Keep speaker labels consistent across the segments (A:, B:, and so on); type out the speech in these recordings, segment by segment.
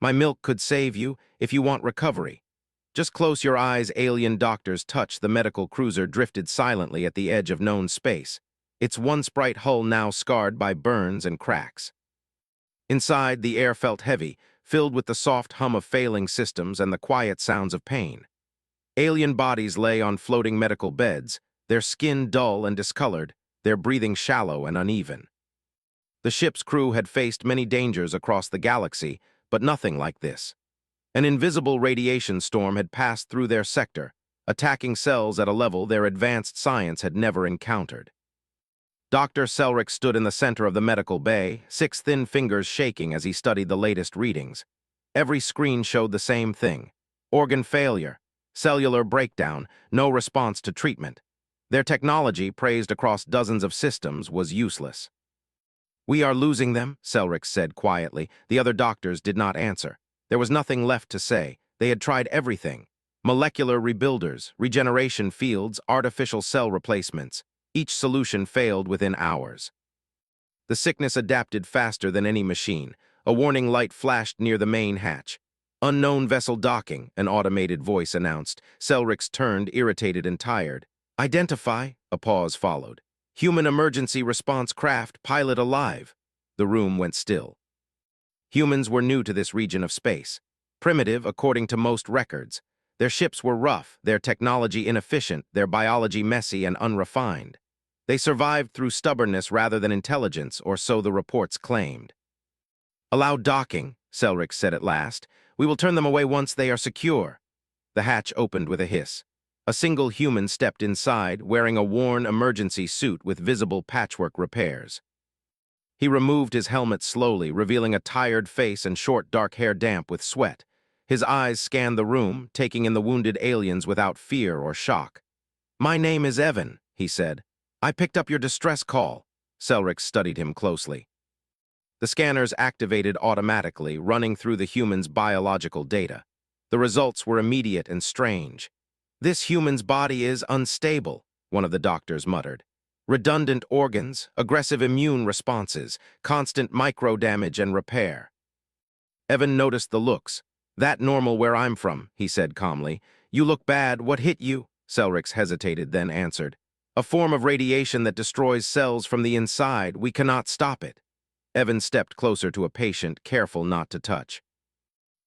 A: My milk could save you if you want recovery. Just close your eyes, alien doctor's touch. The medical cruiser drifted silently at the edge of known space, its once-bright hull now scarred by burns and cracks. Inside, the air felt heavy, filled with the soft hum of failing systems and the quiet sounds of pain. Alien bodies lay on floating medical beds, their skin dull and discolored, their breathing shallow and uneven. The ship's crew had faced many dangers across the galaxy, but nothing like this. An invisible radiation storm had passed through their sector, attacking cells at a level their advanced science had never encountered. Dr. Selrick stood in the center of the medical bay, 6 thin fingers shaking as he studied the latest readings. Every screen showed the same thing: organ failure, cellular breakdown, no response to treatment. Their technology, praised across dozens of systems, was useless. "We are losing them," Selrick said quietly. The other doctors did not answer. There was nothing left to say. They had tried everything: molecular rebuilders, regeneration fields, artificial cell replacements. Each solution failed within hours. The sickness adapted faster than any machine. A warning light flashed near the main hatch. "Unknown vessel docking," an automated voice announced. Selrick turned, irritated and tired. "Identify," a pause followed. "Human emergency response craft, pilot alive." The room went still. Humans were new to this region of space. Primitive, according to most records. Their ships were rough, their technology inefficient, their biology messy and unrefined. They survived through stubbornness rather than intelligence, or so the reports claimed. "Allow docking," Selrick said at last. "We will turn them away once they are secure." The hatch opened with a hiss. A single human stepped inside, wearing a worn emergency suit with visible patchwork repairs. He removed his helmet slowly, revealing a tired face and short dark hair damp with sweat. His eyes scanned the room, taking in the wounded aliens without fear or shock. "My name is Evan," he said. "I picked up your distress call." Selrick studied him closely. The scanners activated automatically, running through the human's biological data. The results were immediate and strange. "This human's body is unstable," one of the doctors muttered. "Redundant organs, aggressive immune responses, constant micro-damage and repair." Evan noticed the looks. "That normal where I'm from," he said calmly. "You look bad. What hit you?" Selrick hesitated, then answered. "A form of radiation that destroys cells from the inside. We cannot stop it." Evan stepped closer to a patient, careful not to touch.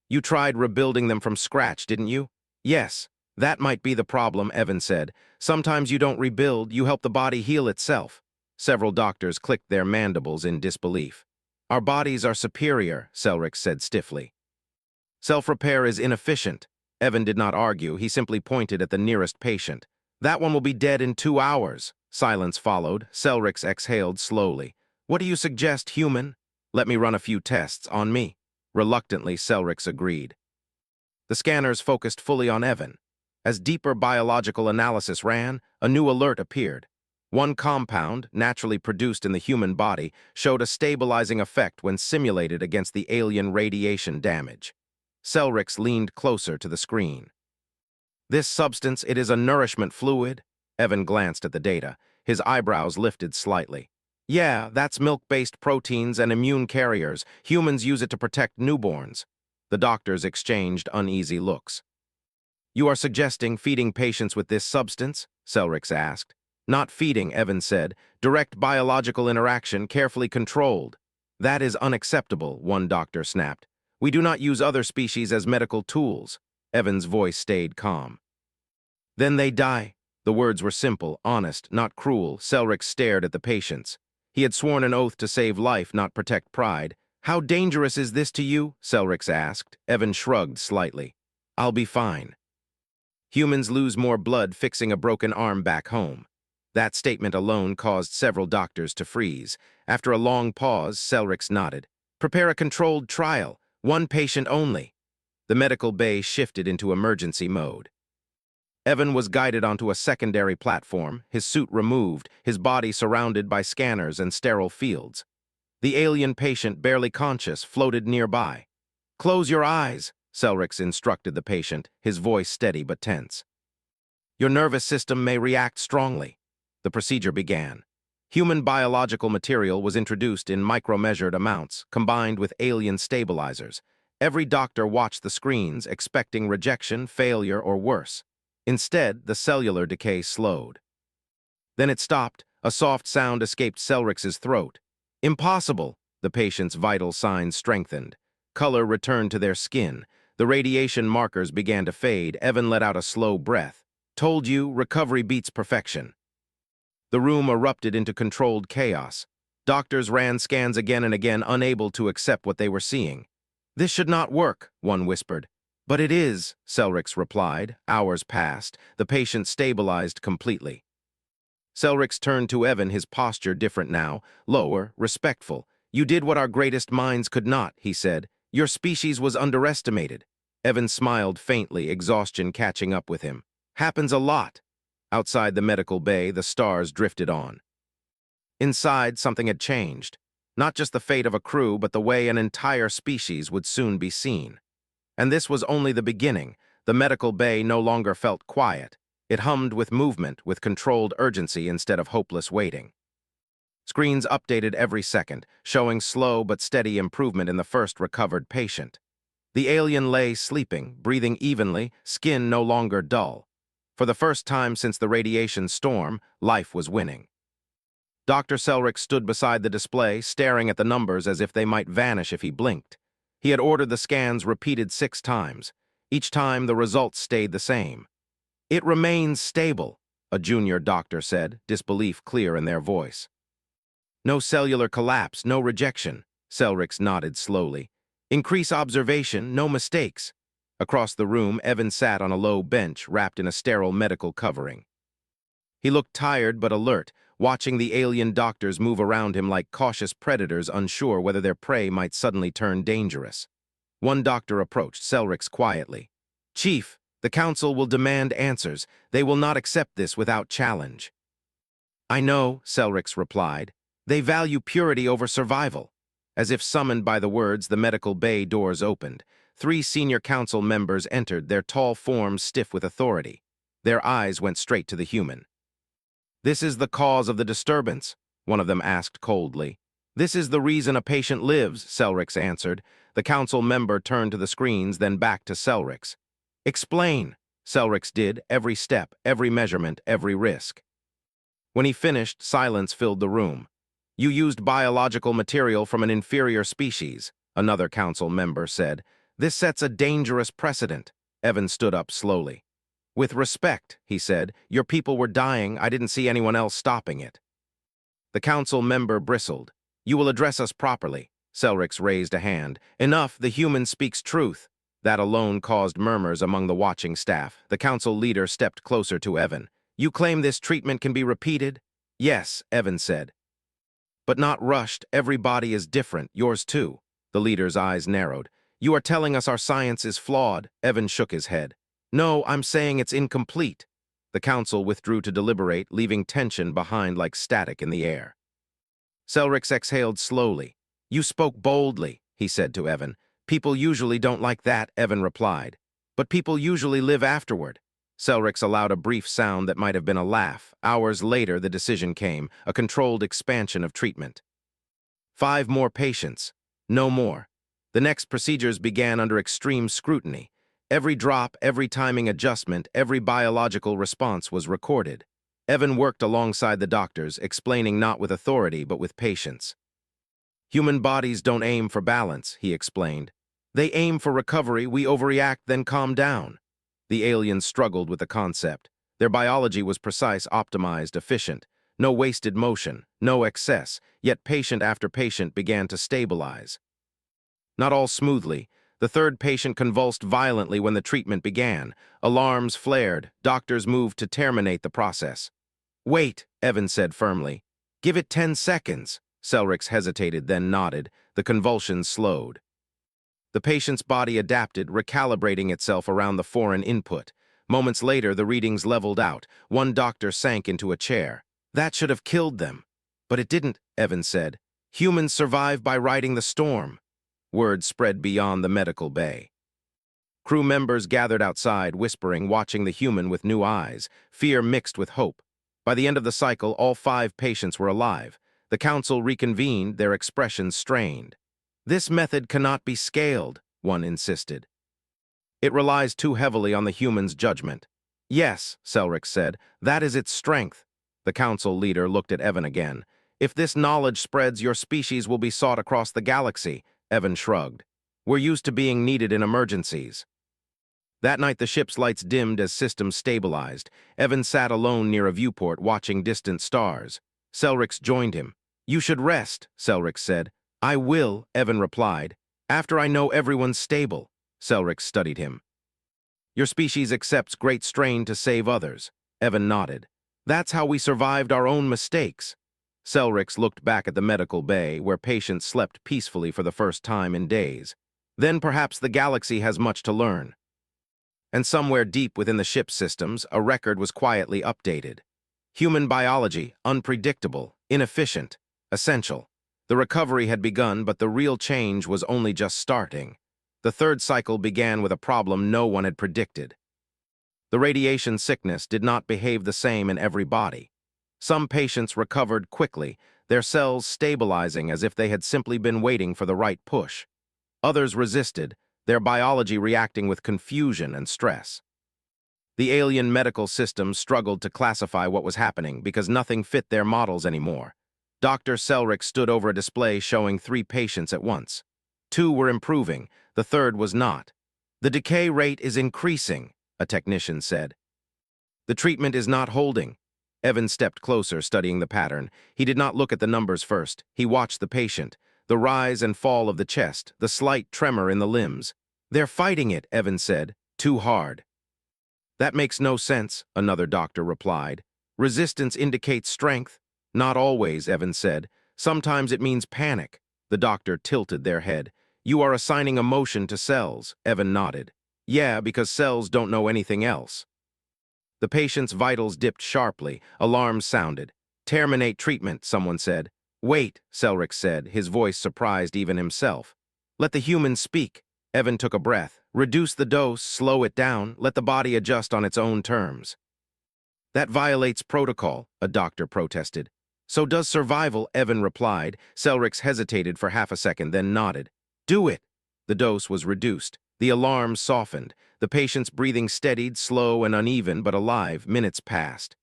A: "You tried rebuilding them from scratch, didn't you?" "Yes. That might be the problem," Evan said. "Sometimes you don't rebuild, you help the body heal itself." Several doctors clicked their mandibles in disbelief. "Our bodies are superior," Selrick said stiffly. "Self-repair is inefficient." Evan did not argue, he simply pointed at the nearest patient. "That one will be dead in 2 hours." Silence followed. Selrick exhaled slowly. "What do you suggest, human?" "Let me run a few tests on me." Reluctantly, Selrick agreed. The scanners focused fully on Evan. As deeper biological analysis ran, a new alert appeared. One compound, naturally produced in the human body, showed a stabilizing effect when simulated against the alien radiation damage. Selrick leaned closer to the screen. "This substance, it is a nourishment fluid?" Evan glanced at the data. His eyebrows lifted slightly. "Yeah, that's milk-based proteins and immune carriers. Humans use it to protect newborns." The doctors exchanged uneasy looks. "You are suggesting feeding patients with this substance?" Selrick asked. "Not feeding," Evan said. "Direct biological interaction, carefully controlled." "That is unacceptable," one doctor snapped. "We do not use other species as medical tools." Evan's voice stayed calm. "Then they die." The words were simple, honest, not cruel. Selrick stared at the patients. He had sworn an oath to save life, not protect pride. "How dangerous is this to you?" Selrick asked. Evan shrugged slightly. "I'll be fine." Humans lose more blood fixing a broken arm back home. That statement alone caused several doctors to freeze. After a long pause, Selrick nodded. "Prepare a controlled trial. 1 patient only." The medical bay shifted into emergency mode. Evan was guided onto a secondary platform, his suit removed, his body surrounded by scanners and sterile fields. The alien patient, barely conscious, floated nearby. "Close your eyes," Selrick instructed the patient, his voice steady but tense. "Your nervous system may react strongly." The procedure began. Human biological material was introduced in micro-measured amounts, combined with alien stabilizers. Every doctor watched the screens, expecting rejection, failure, or worse. Instead, the cellular decay slowed. Then it stopped. A soft sound escaped Selrix's throat. Impossible! The patient's vital signs strengthened. Color returned to their skin. The radiation markers began to fade. Evan let out a slow breath. Told you, recovery beats perfection. The room erupted into controlled chaos. Doctors ran scans again and again, unable to accept what they were seeing. This should not work, one whispered. But it is, Selrix replied. Hours passed. The patient stabilized completely. Selrix turned to Evan, his posture different now, lower, respectful. You did what our greatest minds could not, he said. Your species was underestimated. Evan smiled faintly, exhaustion catching up with him. Happens a lot. Outside the medical bay, the stars drifted on. Inside, something had changed. Not just the fate of a crew, but the way an entire species would soon be seen. And this was only the beginning. The medical bay no longer felt quiet. It hummed with movement, with controlled urgency instead of hopeless waiting. Screens updated every second, showing slow but steady improvement in the first recovered patient. The alien lay sleeping, breathing evenly, skin no longer dull. For the first time since the radiation storm, life was winning. Dr. Selrix stood beside the display, staring at the numbers as if they might vanish if he blinked. He had ordered the scans repeated 6 times. Each time, the results stayed the same. It remains stable, a junior doctor said, disbelief clear in their voice. No cellular collapse, no rejection, Selrix nodded slowly. Increase observation, no mistakes. Across the room, Evan sat on a low bench, wrapped in a sterile medical covering. He looked tired but alert, watching the alien doctors move around him like cautious predators unsure whether their prey might suddenly turn dangerous. One doctor approached Selrix quietly. Chief, the council will demand answers. They will not accept this without challenge. I know, Selrix replied. They value purity over survival. As if summoned by the words, the medical bay doors opened. 3 senior council members entered, their tall forms stiff with authority. Their eyes went straight to the human. This is the cause of the disturbance, one of them asked coldly. This is the reason a patient lives, Selrix answered. The council member turned to the screens, then back to Selrix. Explain, Selrix did, every step, every measurement, every risk. When he finished, silence filled the room. You used biological material from an inferior species, another council member said. This sets a dangerous precedent. Evan stood up slowly. With respect, he said, your people were dying. I didn't see anyone else stopping it. The council member bristled. You will address us properly. Selrix raised a hand. Enough, the human speaks truth. That alone caused murmurs among the watching staff. The council leader stepped closer to Evan. You claim this treatment can be repeated? Yes, Evan said. But not rushed. Every body is different, yours too. The leader's eyes narrowed. You are telling us our science is flawed. Evan shook his head. No, I'm saying it's incomplete. The council withdrew to deliberate, leaving tension behind like static in the air. Selrix exhaled slowly. You spoke boldly, he said to Evan. People usually don't like that, Evan replied. But people usually live afterward. Selrix allowed a brief sound that might have been a laugh. Hours later, the decision came, a controlled expansion of treatment. 5 more patients. No more. The next procedures began under extreme scrutiny. Every drop, every timing adjustment, every biological response was recorded. Evan worked alongside the doctors, explaining not with authority but with patience. Human bodies don't aim for balance, he explained. They aim for recovery. We overreact, then calm down. The aliens struggled with the concept. Their biology was precise, optimized, efficient. No wasted motion, no excess, yet patient after patient began to stabilize. Not all smoothly. The 3rd patient convulsed violently when the treatment began. Alarms flared. Doctors moved to terminate the process. Wait, Evan said firmly. Give it 10 seconds. Selrix hesitated, then nodded. The convulsions slowed. The patient's body adapted, recalibrating itself around the foreign input. Moments later, the readings leveled out. One doctor sank into a chair. That should have killed them. But it didn't, Evan said. Humans survive by riding the storm. Word spread beyond the medical bay. Crew members gathered outside, whispering, watching the human with new eyes, fear mixed with hope. By the end of the cycle, all 5 patients were alive. The council reconvened, their expressions strained. This method cannot be scaled, one insisted. It relies too heavily on the human's judgment. Yes, Selric said, that is its strength. The council leader looked at Evan again. If this knowledge spreads, your species will be sought across the galaxy, Evan shrugged. We're used to being needed in emergencies. That night the ship's lights dimmed as systems stabilized. Evan sat alone near a viewport watching distant stars. Selrix joined him. You should rest, Selrix said. I will, Evan replied. After I know everyone's stable. Selrix studied him. Your species accepts great strain to save others. Evan nodded. That's how we survived our own mistakes. Selrix looked back at the medical bay, where patients slept peacefully for the first time in days. Then perhaps the galaxy has much to learn. And somewhere deep within the ship's systems, a record was quietly updated. Human biology, unpredictable, inefficient, essential. The recovery had begun, but the real change was only just starting. The third cycle began with a problem no one had predicted. The radiation sickness did not behave the same in every body. Some patients recovered quickly, their cells stabilizing as if they had simply been waiting for the right push. Others resisted, their biology reacting with confusion and stress. The alien medical system struggled to classify what was happening because nothing fit their models anymore. Dr. Selric stood over a display showing 3 patients at once. 2 were improving, the third was not. The decay rate is increasing, a technician said. The treatment is not holding. Evan stepped closer, studying the pattern. He did not look at the numbers first. He watched the patient. The rise and fall of the chest, the slight tremor in the limbs. They're fighting it, Evan said. Too hard. That makes no sense, another doctor replied. Resistance indicates strength. Not always, Evan said. Sometimes it means panic. The doctor tilted their head. You are assigning emotion to cells, Evan nodded. Yeah, because cells don't know anything else. The patient's vitals dipped sharply. Alarms sounded. Terminate treatment, someone said. Wait, Selric said, his voice surprised even himself. Let the humans speak. Evan took a breath. Reduce the dose, slow it down, let the body adjust on its own terms. That violates protocol, a doctor protested. So does survival, Evan replied. Selric hesitated for half a second, then nodded. Do it. The dose was reduced. The alarm softened. The patient's breathing steadied, slow and uneven, but alive. Minutes passed.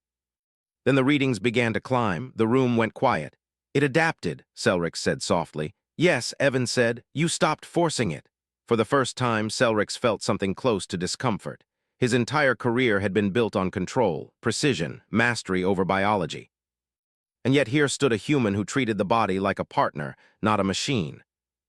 A: Then the readings began to climb. The room went quiet. It adapted, Selric said softly. Yes, Evan said. You stopped forcing it. For the first time, Selric felt something close to discomfort. His entire career had been built on control, precision, mastery over biology. And yet here stood a human who treated the body like a partner, not a machine.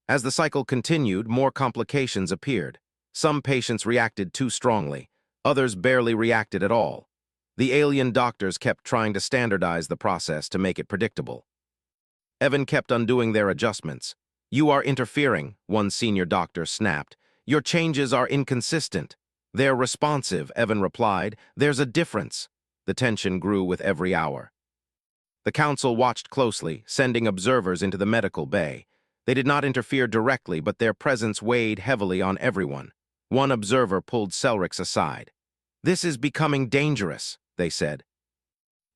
A: As the cycle continued, more complications appeared. Some patients reacted too strongly. Others barely reacted at all. The alien doctors kept trying to standardize the process to make it predictable. Evan kept undoing their adjustments. You are interfering, one senior doctor snapped. Your changes are inconsistent. They're responsive, Evan replied. There's a difference. The tension grew with every hour. The council watched closely, sending observers into the medical bay. They did not interfere directly, but their presence weighed heavily on everyone. One observer pulled Selric aside. This is becoming dangerous, they said.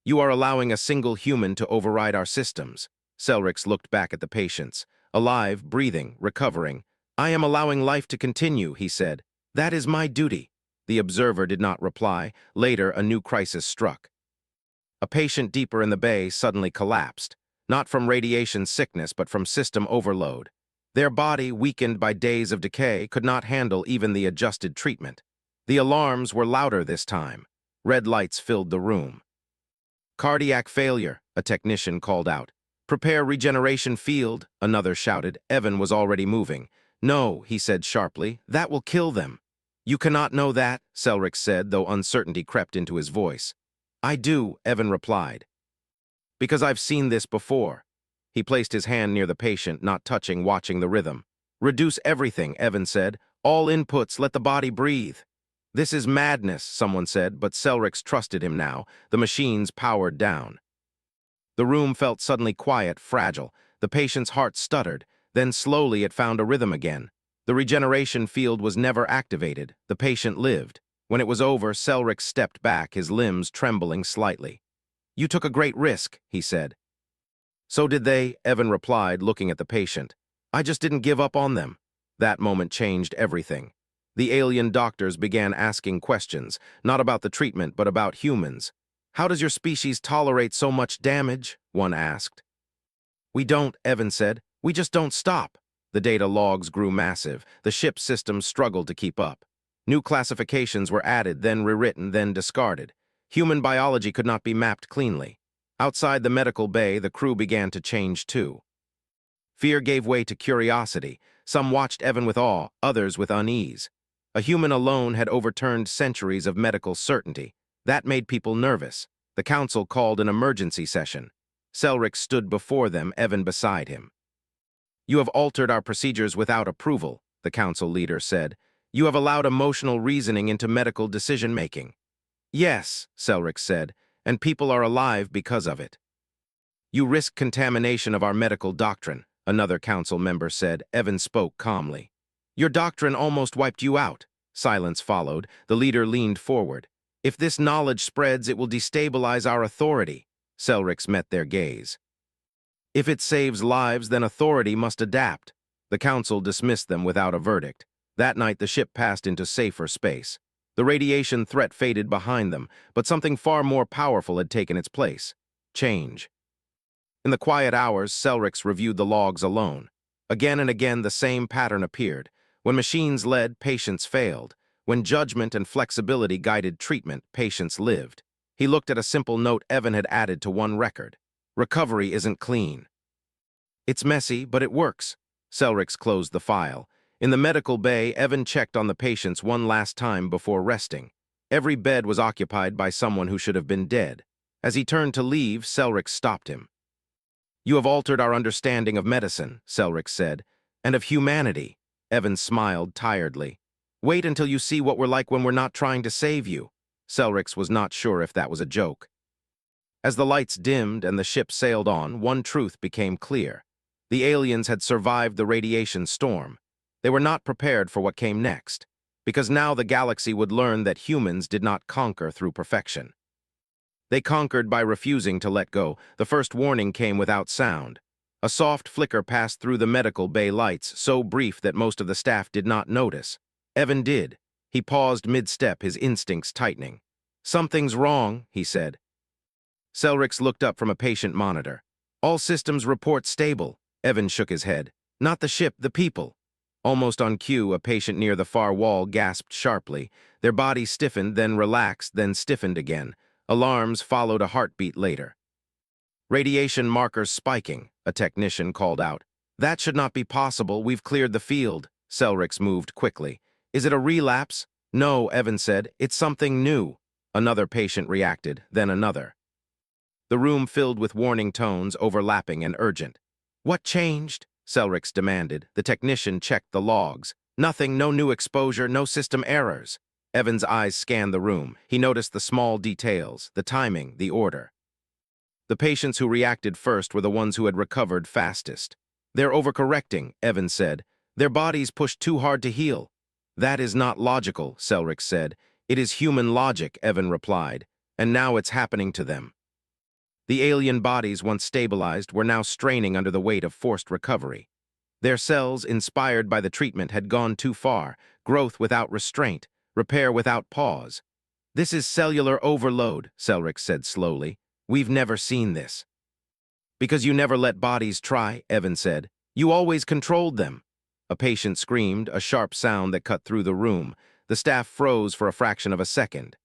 A: You are allowing a single human to override our systems. Selric looked back at the patients. Alive, breathing, recovering. I am allowing life to continue, he said. That is my duty. The observer did not reply. Later, a new crisis struck. A patient deeper in the bay suddenly collapsed, not from radiation sickness but from system overload. Their body, weakened by days of decay, could not handle even the adjusted treatment. The alarms were louder this time. Red lights filled the room. Cardiac failure, a technician called out. Prepare regeneration field, another shouted. Evan was already moving. No, he said sharply, that will kill them. You cannot know that, Selric said, though uncertainty crept into his voice. I do, Evan replied. Because I've seen this before. He placed his hand near the patient, not touching, watching the rhythm. Reduce everything, Evan said. All inputs, let the body breathe. This is madness, someone said, but Selric trusted him now. The machines powered down. The room felt suddenly quiet, fragile. The patient's heart stuttered. Then slowly it found a rhythm again. The regeneration field was never activated. The patient lived. When it was over, Selric stepped back, his limbs trembling slightly. You took a great risk, he said. So did they, Evan replied, looking at the patient. I just didn't give up on them. That moment changed everything. The alien doctors began asking questions, not about the treatment, but about humans. "How does your species tolerate so much damage?" one asked. "We don't," Evan said. "We just don't stop." The data logs grew massive. The ship's systems struggled to keep up. New classifications were added, then rewritten, then discarded. Human biology could not be mapped cleanly. Outside the medical bay, the crew began to change too. Fear gave way to curiosity. Some watched Evan with awe, others with unease. A human alone had overturned centuries of medical certainty. That made people nervous. The council called an emergency session. Selric stood before them, Evan beside him. "You have altered our procedures without approval," the council leader said. "You have allowed emotional reasoning into medical decision-making." "Yes," Selric said, "and people are alive because of it." "You risk contamination of our medical doctrine," another council member said. Evan spoke calmly. "Your doctrine almost wiped you out." Silence followed. The leader leaned forward. "If this knowledge spreads, it will destabilize our authority." Selric's met their gaze. "If it saves lives, then authority must adapt." The council dismissed them without a verdict. That night, the ship passed into safer space. The radiation threat faded behind them, but something far more powerful had taken its place: change. In the quiet hours, Selrix reviewed the logs alone. Again and again, the same pattern appeared. When machines led, patients failed. When judgment and flexibility guided treatment, patients lived. He looked at a simple note Evan had added to one record. "Recovery isn't clean." "It's messy, but it works." Selrix closed the file. In the medical bay, Evan checked on the patients one last time before resting. Every bed was occupied by someone who should have been dead. As he turned to leave, Selrix stopped him. "You have altered our understanding of medicine," Selrix said, "and of humanity." Evan smiled tiredly. "Wait until you see what we're like when we're not trying to save you." Selrix was not sure if that was a joke. As the lights dimmed and the ship sailed on, one truth became clear. The aliens had survived the radiation storm. They were not prepared for what came next, because now the galaxy would learn that humans did not conquer through perfection. They conquered by refusing to let go. The first warning came without sound. A soft flicker passed through the medical bay lights, so brief that most of the staff did not notice. Evan did. He paused mid-step, his instincts tightening. "Something's wrong," he said. Selrix looked up from a patient monitor. "All systems report stable." Evan shook his head. "Not the ship, the people." Almost on cue, a patient near the far wall gasped sharply. Their body stiffened, then relaxed, then stiffened again. Alarms followed a heartbeat later. "Radiation markers spiking," a technician called out. "That should not be possible. We've cleared the field." Selrix moved quickly. "Is it a relapse?" "No," Evan said. "It's something new." Another patient reacted, then another. The room filled with warning tones, overlapping and urgent. "What changed?" Selrix demanded. The technician checked the logs. "Nothing, no new exposure, no system errors." Evan's eyes scanned the room. He noticed the small details, the timing, the order. The patients who reacted first were the ones who had recovered fastest. "They're overcorrecting," Evan said. "Their bodies pushed too hard to heal." "That is not logical," Selrix said. "It is human logic," Evan replied. "And now it's happening to them." The alien bodies, once stabilized, were now straining under the weight of forced recovery. Their cells, inspired by the treatment, had gone too far, growth without restraint, repair without pause. "This is cellular overload," Selrix said slowly. "We've never seen this." "Because you never let bodies try," Evan said. "You always controlled them." A patient screamed, a sharp sound that cut through the room. The staff froze for a fraction of a second.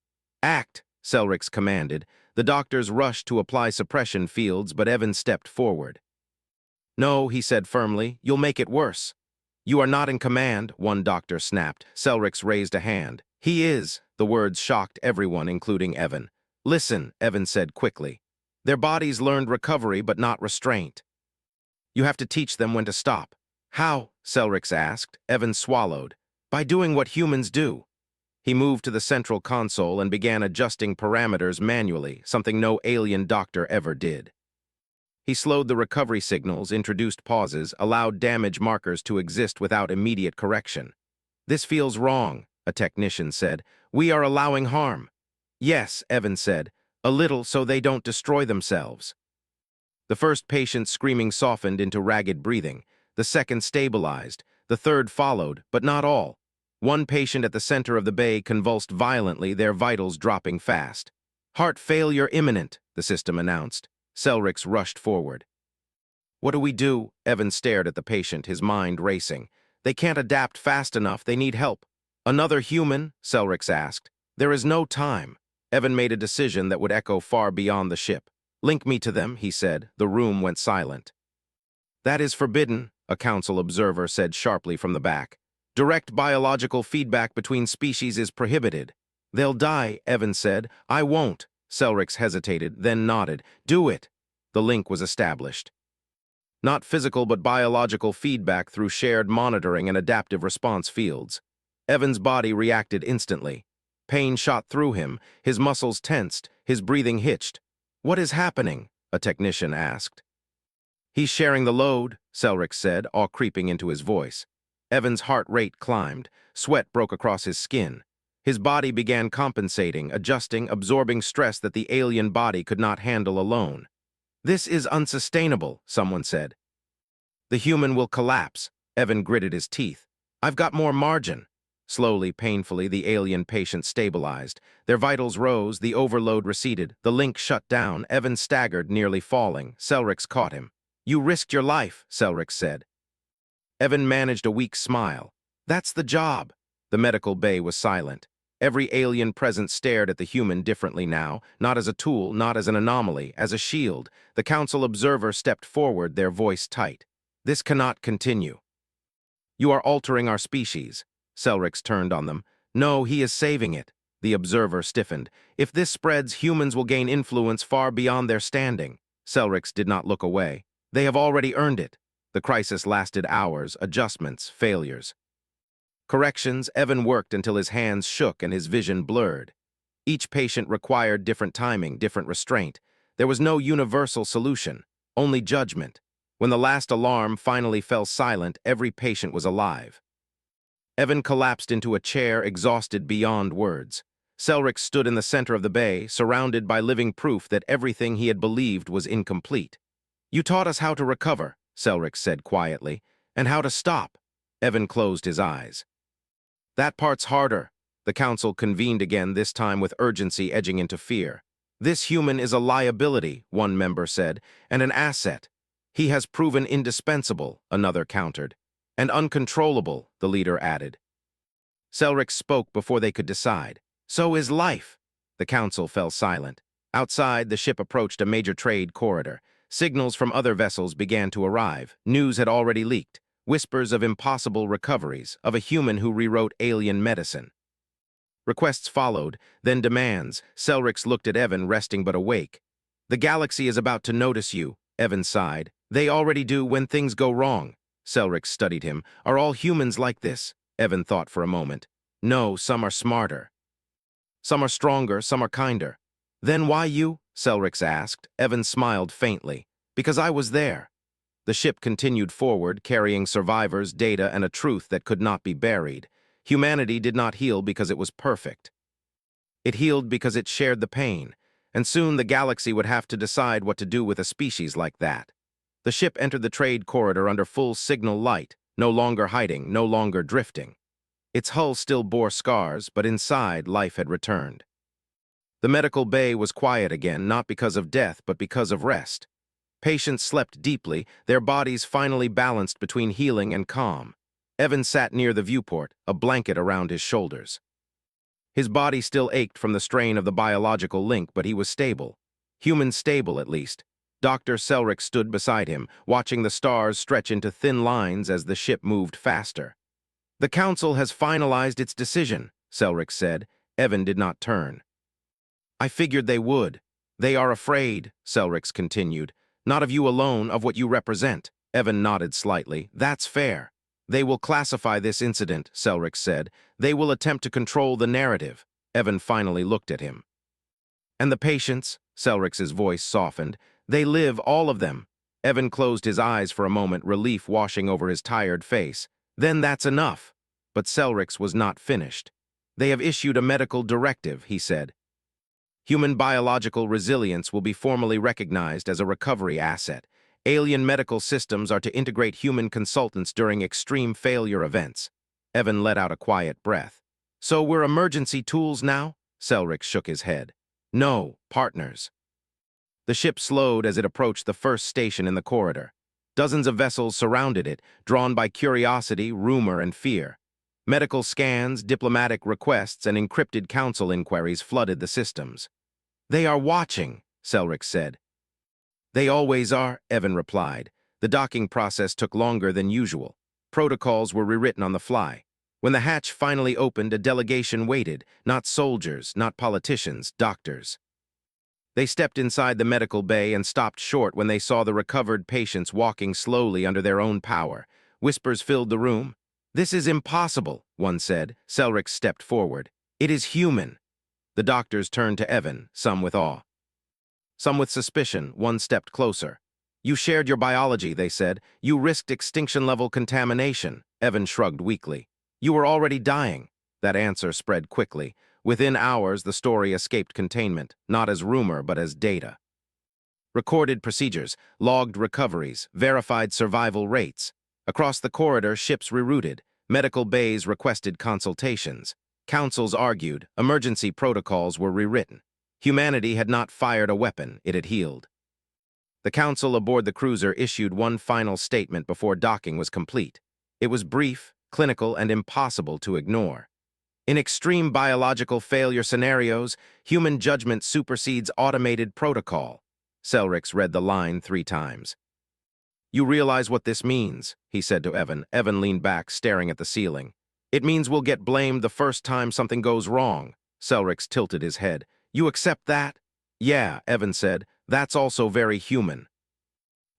A: "Act," Selrix commanded. The doctors rushed to apply suppression fields, but Evan stepped forward. "No," he said firmly, "you'll make it worse." "You are not in command," one doctor snapped. Selrix raised a hand. "He is." The words shocked everyone, including Evan. "Listen," Evan said quickly. "Their bodies learned recovery, but not restraint. You have to teach them when to stop." "How?" Selrix asked. Evan swallowed. "By doing what humans do." He moved to the central console and began adjusting parameters manually, something no alien doctor ever did. He slowed the recovery signals, introduced pauses, allowed damage markers to exist without immediate correction. "This feels wrong," a technician said. "We are allowing harm." "Yes," Evan said, "a little so they don't destroy themselves." The first patient's screaming softened into ragged breathing. The second stabilized. The third followed, but not all. One patient at the center of the bay convulsed violently, their vitals dropping fast. "Heart failure imminent," the system announced. Selrix rushed forward. "What do we do?" Evan stared at the patient, his mind racing. "They can't adapt fast enough. They need help." "Another human?" Selrix asked. "There is no time." Evan made a decision that would echo far beyond the ship. "Link me to them," he said. The room went silent. "That is forbidden," a council observer said sharply from the back. "Direct biological feedback between species is prohibited." "They'll die," Evan said. "I won't." Selrix hesitated, then nodded. "Do it." The link was established. Not physical but biological feedback through shared monitoring and adaptive response fields. Evan's body reacted instantly. Pain shot through him, his muscles tensed, his breathing hitched. "What is happening?" a technician asked. "He's sharing the load," Selrix said, awe creeping into his voice. Evan's heart rate climbed. Sweat broke across his skin. His body began compensating, adjusting, absorbing stress that the alien body could not handle alone. "This is unsustainable," someone said. "The human will collapse." Evan gritted his teeth. "I've got more margin." Slowly, painfully, the alien patient stabilized. Their vitals rose, the overload receded, the link shut down. Evan staggered, nearly falling. Selrix caught him. "You risked your life," Selrix said. Evan managed a weak smile. "That's the job." The medical bay was silent. Every alien present stared at the human differently now, not as a tool, not as an anomaly, as a shield. The council observer stepped forward, their voice tight. "This cannot continue." "You are altering our species." Selrix turned on them. "No, he is saving it." The observer stiffened. "If this spreads, humans will gain influence far beyond their standing." Selrix did not look away. "They have already earned it." The crisis lasted hours, adjustments, failures. Corrections. Evan worked until his hands shook and his vision blurred. Each patient required different timing, different restraint. There was no universal solution, only judgment. When the last alarm finally fell silent, every patient was alive. Evan collapsed into a chair, exhausted beyond words. Selrix stood in the center of the bay, surrounded by living proof that everything he had believed was incomplete. "You taught us how to recover," Selrix said quietly, "and how to stop." Evan closed his eyes. "That part's harder." The council convened again, this time with urgency edging into fear. "This human is a liability," one member said, "and an asset." "He has proven indispensable," another countered. "And uncontrollable," the leader added. Selrix spoke before they could decide. "So is life." The council fell silent. Outside, the ship approached a major trade corridor. Signals from other vessels began to arrive. News had already leaked. Whispers of impossible recoveries, of a human who rewrote alien medicine. Requests followed, then demands. Selrix looked at Evan, resting but awake. "The galaxy is about to notice you," Evan sighed. "They already do when things go wrong." Selrix studied him. "Are all humans like this?" Evan thought for a moment. "No, some are smarter. Some are stronger, some are kinder." "Then why you?" Selrix asked. Evan smiled faintly. "Because I was there." The ship continued forward, carrying survivors, data, and a truth that could not be buried. Humanity did not heal because it was perfect. It healed because it shared the pain, and soon the galaxy would have to decide what to do with a species like that. The ship entered the trade corridor under full signal light, no longer hiding, no longer drifting. Its hull still bore scars, but inside, life had returned. The medical bay was quiet again, not because of death, but because of rest. Patients slept deeply, their bodies finally balanced between healing and calm. Evan sat near the viewport, a blanket around his shoulders. His body still ached from the strain of the biological link, but he was stable. Human stable, at least. Dr. Selrix stood beside him, watching the stars stretch into thin lines as the ship moved faster. "The council has finalized its decision," Selrix said. Evan did not turn. "I figured they would. They are afraid," Selrix continued. "Not of you alone, of what you represent." Evan nodded slightly. "That's fair." "They will classify this incident," Selrix said. "They will attempt to control the narrative." Evan finally looked at him. "And the patients?" Selrix's voice softened. "They live, all of them." Evan closed his eyes for a moment, relief washing over his tired face. "Then that's enough." But Selrix was not finished. "They have issued a medical directive," he said. "Human biological resilience will be formally recognized as a recovery asset. Alien medical systems are to integrate human consultants during extreme failure events. Evan let out a quiet breath. So we're emergency tools now? Selric shook his head. No, partners. The ship slowed as it approached the first station in the corridor. Dozens of vessels surrounded it, drawn by curiosity, rumor, and fear. Medical scans, diplomatic requests, and encrypted council inquiries flooded the systems. They are watching, Selric said. They always are, Evan replied. The docking process took longer than usual. Protocols were rewritten on the fly. When the hatch finally opened, a delegation waited, not soldiers, not politicians, doctors. They stepped inside the medical bay and stopped short when they saw the recovered patients walking slowly under their own power. Whispers filled the room. "This is impossible," one said. Selric stepped forward. "It is human." The doctors turned to Evan, some with awe. Some with suspicion. One stepped closer. "You shared your biology," they said. "You risked extinction-level contamination." Evan shrugged weakly. "You were already dying." That answer spread quickly. Within hours, the story escaped containment, not as rumor, but as data. Recorded procedures, logged recoveries, verified survival rates. Across the corridor, ships rerouted. Medical bays requested consultations. Councils argued. Emergency protocols were rewritten. Humanity had not fired a weapon, it had healed. The council aboard the cruiser issued one final statement before docking was complete. It was brief, clinical, and impossible to ignore. In extreme biological failure scenarios, human judgment supersedes automated protocol. Selrix read the line 3 times. "You realize what this means," he said to Evan. Evan leaned back, staring at the ceiling. "It means we'll get blamed the first time something goes wrong." Selrix tilted his head. "You accept that?" "Yeah," Evan said. "That's also very human."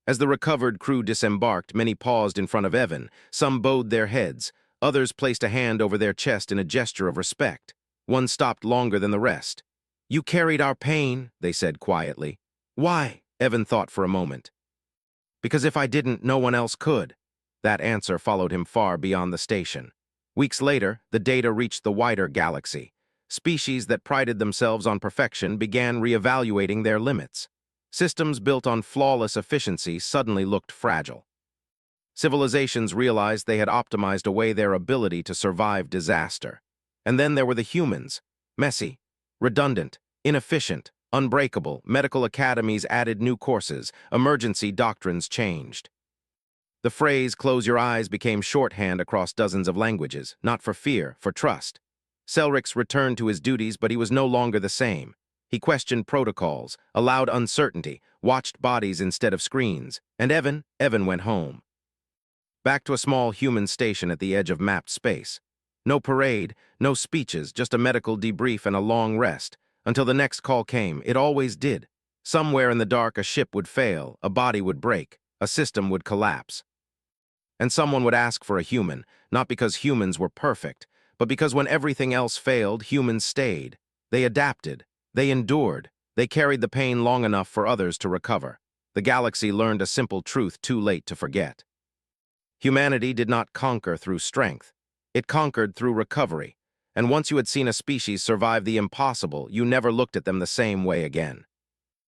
A: As the recovered crew disembarked, many paused in front of Evan. Some bowed their heads. Others placed a hand over their chest in a gesture of respect. One stopped longer than the rest. "You carried our pain," they said quietly. "Why?" Evan thought for a moment. "Because if I didn't, no one else could." That answer followed him far beyond the station. Weeks later, the data reached the wider galaxy. Species that prided themselves on perfection began reevaluating their limits. Systems built on flawless efficiency suddenly looked fragile. Civilizations realized they had optimized away their ability to survive disaster. And then there were the humans. Messy, redundant, inefficient, unbreakable. Medical academies added new courses. Emergency doctrines changed. The phrase, "close your eyes," became shorthand across dozens of languages, not for fear, for trust. Selrix returned to his duties, but he was no longer the same. He questioned protocols, allowed uncertainty, watched bodies instead of screens. And Evan went home. Back to a small human station at the edge of mapped space. No parade, no speeches, just a medical debrief and a long rest. Until the next call came. It always did. Somewhere in the dark, a ship would fail, a body would break, a system would collapse. And someone would ask for a human, not because humans were perfect, but because when everything else failed, humans stayed. They adapted. They endured. They carried the pain long enough for others to recover. The galaxy learned a simple truth too late to forget. Humanity did not conquer through strength. It conquered through recovery. And once you had seen a species survive the impossible, you never looked at them the same way again.